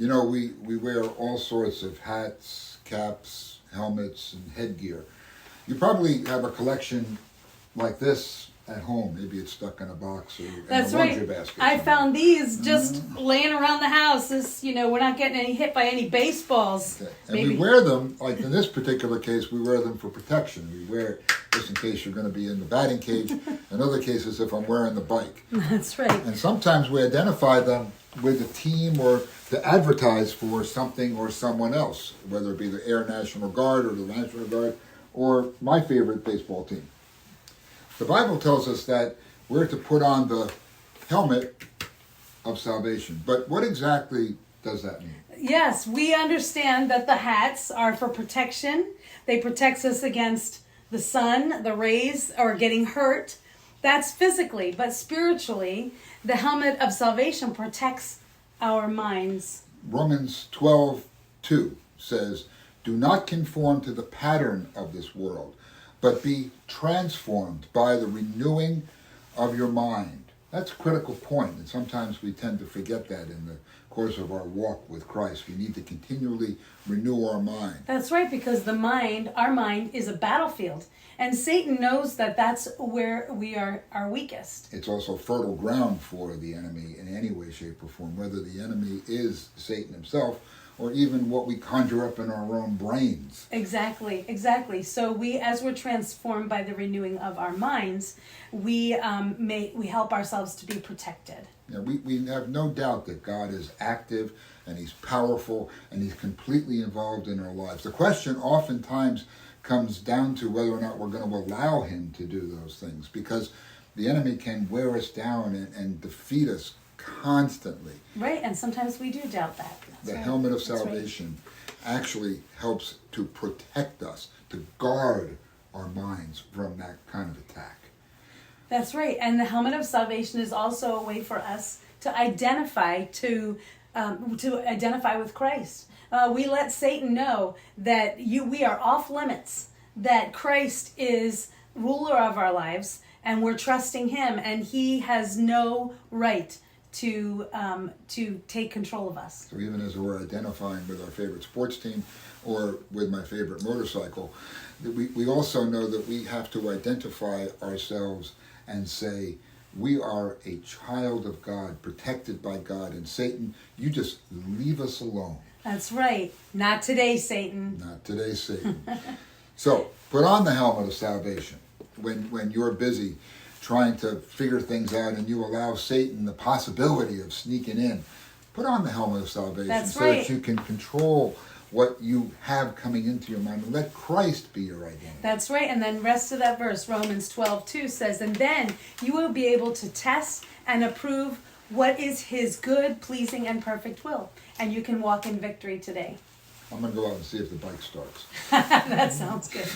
You know, we wear all sorts of hats, caps, helmets, and headgear. You probably have a collection like this at home. Maybe it's stuck in a box or in That's a laundry right. basket. I somewhere. found these just laying around the house. This, we're not getting any hit by any baseballs. Okay. And we wear them, like in this particular case, we wear them for protection. We wear it just in case you're going to be in the batting cage. In other cases, if I'm wearing the bike. That's right. And sometimes we identify them with a team or to advertise for something or someone else, whether it be the Air National Guard or the National Guard or my favorite baseball team. The Bible tells us that we're to put on the helmet of salvation. But what exactly does that mean? Yes, we understand that the hats are for protection. They protect us against the sun, the rays, or getting hurt. That's physically, but spiritually, the helmet of salvation protects our minds. Romans 12:2 says, "Do not conform to the pattern of this world, but be transformed by the renewing of your mind." That's a critical point, and sometimes we tend to forget that in the course of our walk with Christ. We need to continually renew our mind. That's right, because our mind is a battlefield. And Satan knows that that's where we are weakest. It's also fertile ground for the enemy in any way, shape, or form, whether the enemy is Satan himself or even what we conjure up in our own brains. Exactly. So as we're transformed by the renewing of our minds, we help ourselves to be protected. Now, we have no doubt that God is active and He's powerful and He's completely involved in our lives. The question oftentimes comes down to whether or not we're going to allow Him to do those things, because the enemy can wear us down and defeat us constantly. Right, and sometimes we do doubt that. The helmet of salvation actually helps to protect us, to guard our minds from that kind of attack. That's right, and the helmet of salvation is also a way for us to identify with Christ. We let Satan know that we are off limits, that Christ is ruler of our lives, and we're trusting Him, and He has no right to take control of us. So even as we're identifying with our favorite sports team or with my favorite motorcycle, we also know that we have to identify ourselves and say, we are a child of God, protected by God, and Satan, you just leave us alone. That's right. Not today, Satan. Not today, Satan. So, put on the helmet of salvation when you're busy trying to figure things out and you allow Satan the possibility of sneaking in. Put on the helmet of salvation. That's so right. that you can control what you have coming into your mind. Let Christ be your identity. That's right. And then rest of that verse, Romans 12:2 says, "And then you will be able to test and approve what is His good, pleasing, and perfect will." And you can walk in victory today. I'm going to go out and see if the bike starts. That sounds good.